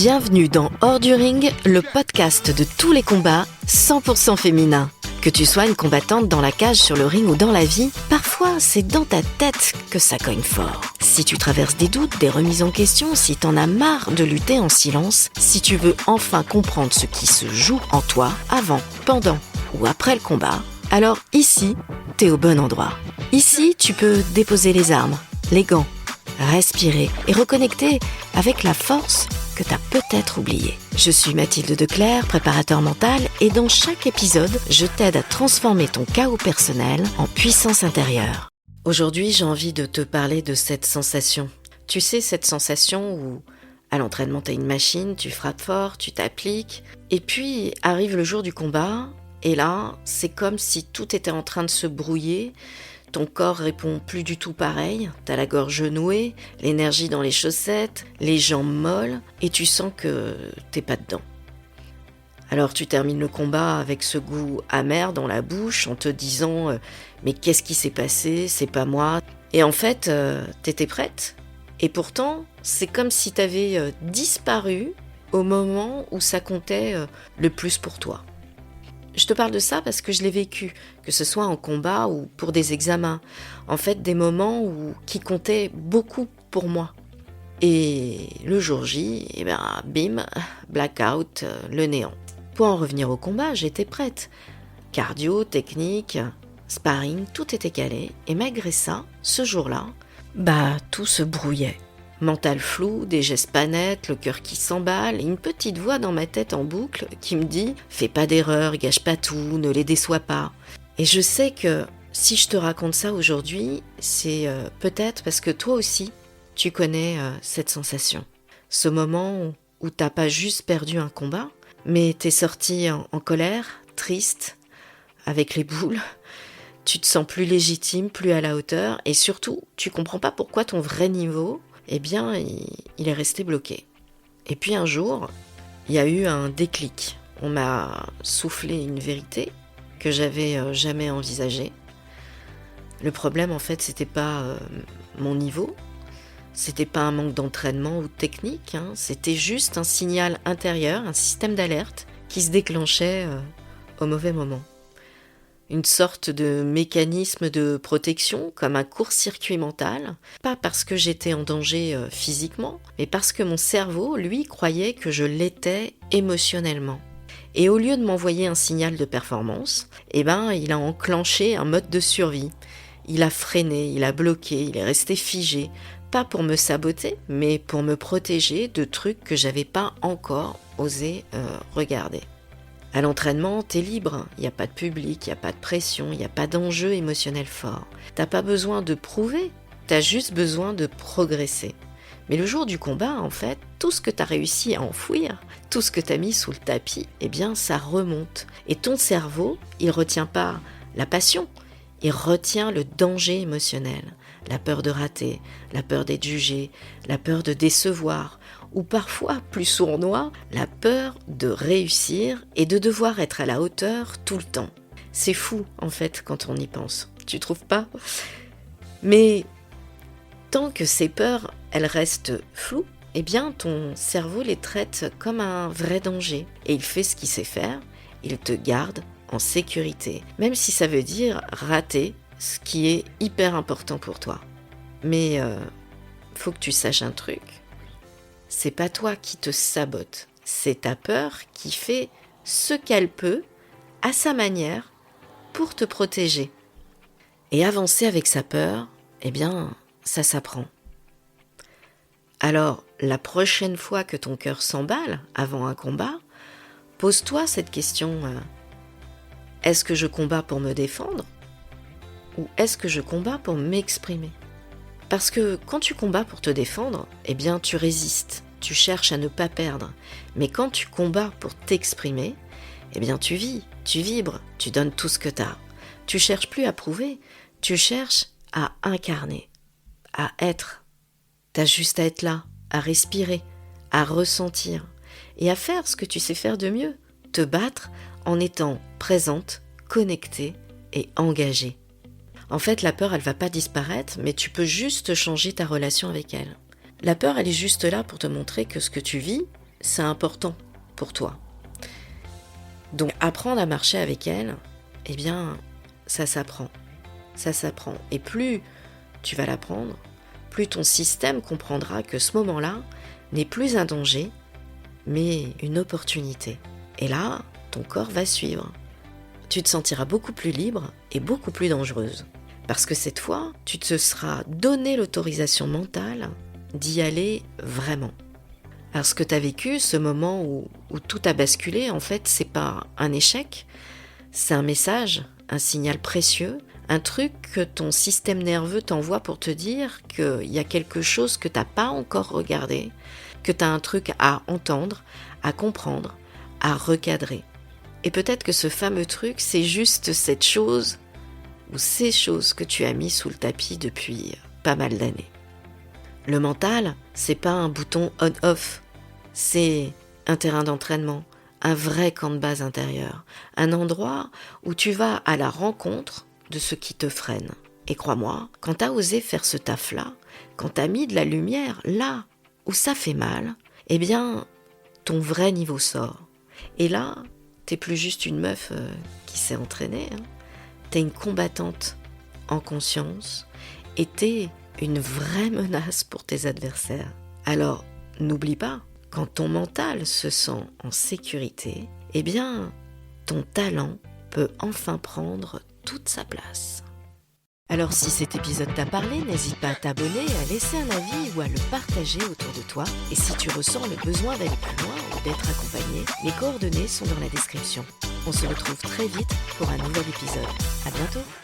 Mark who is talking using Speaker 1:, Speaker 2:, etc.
Speaker 1: Bienvenue dans Hors du Ring, le podcast de tous les combats 100% féminins. Que tu sois une combattante dans la cage, sur le ring ou dans la vie, parfois c'est dans ta tête que ça cogne fort. Si tu traverses des doutes, des remises en question, si t'en as marre de lutter en silence, si tu veux enfin comprendre ce qui se joue en toi avant, pendant ou après le combat, alors ici, t'es au bon endroit. Ici, tu peux déposer les armes, les gants, respirer et reconnecter avec la force que t'as peut-être oubliée. Je suis Mathilde Declercq, préparateur mental, et dans chaque épisode, je t'aide à transformer ton chaos personnel en puissance intérieure. Aujourd'hui, j'ai envie de te parler de cette sensation. Tu sais, cette sensation où, à l'entraînement, t'as une machine, tu frappes fort, tu t'appliques, et puis arrive le jour du combat, et là, c'est comme si tout était en train de se brouiller. Ton corps répond plus du tout pareil, t'as la gorge nouée, l'énergie dans les chaussettes, les jambes molles, et tu sens que t'es pas dedans. Alors tu termines le combat avec ce goût amer dans la bouche en te disant « Mais qu'est-ce qui s'est passé ? C'est pas moi ?» Et en fait, t'étais prête. Et pourtant, c'est comme si t'avais disparu au moment où ça comptait le plus pour toi. Je te parle de ça parce que je l'ai vécu, que ce soit en combat ou pour des examens. En fait, des moments qui comptaient beaucoup pour moi. Et le jour J, bim, blackout, le néant. Pour en revenir au combat, j'étais prête. Cardio, technique, sparring, tout était calé. Et malgré ça, ce jour-là, tout se brouillait. Mental flou, des gestes pas nets, le cœur qui s'emballe, et une petite voix dans ma tête en boucle qui me dit « Fais pas d'erreur, gâche pas tout, ne les déçois pas ». Et je sais que si je te raconte ça aujourd'hui, c'est peut-être parce que toi aussi, tu connais cette sensation. Ce moment où t'as pas juste perdu un combat, mais t'es sorti en colère, triste, avec les boules. Tu te sens plus légitime, plus à la hauteur, et surtout, tu comprends pas pourquoi ton vrai niveau, il est resté bloqué. Et puis un jour, il y a eu un déclic. On m'a soufflé une vérité que j'avais jamais envisagée. Le problème, en fait, c'était pas mon niveau, c'était pas un manque d'entraînement ou de technique, c'était juste un signal intérieur, un système d'alerte qui se déclenchait au mauvais moment. Une sorte de mécanisme de protection, comme un court-circuit mental, pas parce que j'étais en danger physiquement, mais parce que mon cerveau, lui, croyait que je l'étais émotionnellement. Et au lieu de m'envoyer un signal de performance, il a enclenché un mode de survie. Il a freiné, il a bloqué, il est resté figé, pas pour me saboter, mais pour me protéger de trucs que j'avais pas encore osé regarder. À l'entraînement, t'es libre, il n'y a pas de public, il n'y a pas de pression, il n'y a pas d'enjeu émotionnel fort. T'as pas besoin de prouver, t'as juste besoin de progresser. Mais le jour du combat, en fait, tout ce que t'as réussi à enfouir, tout ce que t'as mis sous le tapis, ça remonte. Et ton cerveau, il retient pas la passion, il retient le danger émotionnel, la peur de rater, la peur d'être jugé, la peur de décevoir, ou parfois, plus sournois, la peur de réussir et de devoir être à la hauteur tout le temps. C'est fou, en fait, quand on y pense. Tu trouves pas ? Mais tant que ces peurs, elles restent floues, ton cerveau les traite comme un vrai danger. Et il fait ce qu'il sait faire, il te garde en sécurité. Même si ça veut dire rater ce qui est hyper important pour toi. Mais faut que tu saches un truc. C'est pas toi qui te sabote, c'est ta peur qui fait ce qu'elle peut, à sa manière, pour te protéger. Et avancer avec sa peur, ça s'apprend. Alors, la prochaine fois que ton cœur s'emballe avant un combat, pose-toi cette question. Est-ce que je combats pour me défendre ? Ou est-ce que je combats pour m'exprimer ? Parce que quand tu combats pour te défendre, tu résistes, tu cherches à ne pas perdre. Mais quand tu combats pour t'exprimer, tu vis, tu vibres, tu donnes tout ce que tu as. Tu cherches plus à prouver, tu cherches à incarner, à être. T'as juste à être là, à respirer, à ressentir et à faire ce que tu sais faire de mieux, te battre en étant présente, connectée et engagée. En fait, la peur, elle va pas disparaître, mais tu peux juste changer ta relation avec elle. La peur, elle est juste là pour te montrer que ce que tu vis, c'est important pour toi. Donc apprendre à marcher avec elle, eh bien, ça s'apprend. Ça s'apprend. Et plus tu vas l'apprendre, plus ton système comprendra que ce moment-là n'est plus un danger, mais une opportunité. Et là, ton corps va suivre. Tu te sentiras beaucoup plus libre et beaucoup plus dangereuse. Parce que cette fois, tu te seras donné l'autorisation mentale d'y aller vraiment. Alors ce que tu as vécu, ce moment où tout a basculé, en fait, c'est pas un échec, c'est un message, un signal précieux, un truc que ton système nerveux t'envoie pour te dire qu'il y a quelque chose que tu n'as pas encore regardé, que tu as un truc à entendre, à comprendre, à recadrer. Et peut-être que ce fameux truc, c'est juste cette chose ou ces choses que tu as mis sous le tapis depuis pas mal d'années. Le mental, c'est pas un bouton on-off, c'est un terrain d'entraînement, un vrai camp de base intérieur, un endroit où tu vas à la rencontre de ce qui te freine. Et crois-moi, quand t'as osé faire ce taf-là, quand t'as mis de la lumière là où ça fait mal, eh bien, ton vrai niveau sort. Et là, t'es plus juste une meuf qui s'est entraînée, hein. T'es une combattante en conscience et t'es une vraie menace pour tes adversaires. Alors, n'oublie pas, quand ton mental se sent en sécurité, eh bien, ton talent peut enfin prendre toute sa place. Alors si cet épisode t'a parlé, n'hésite pas à t'abonner, à laisser un avis ou à le partager autour de toi. Et si tu ressens le besoin d'aller plus loin ou d'être accompagné, les coordonnées sont dans la description. On se retrouve très vite pour un nouvel épisode. À bientôt!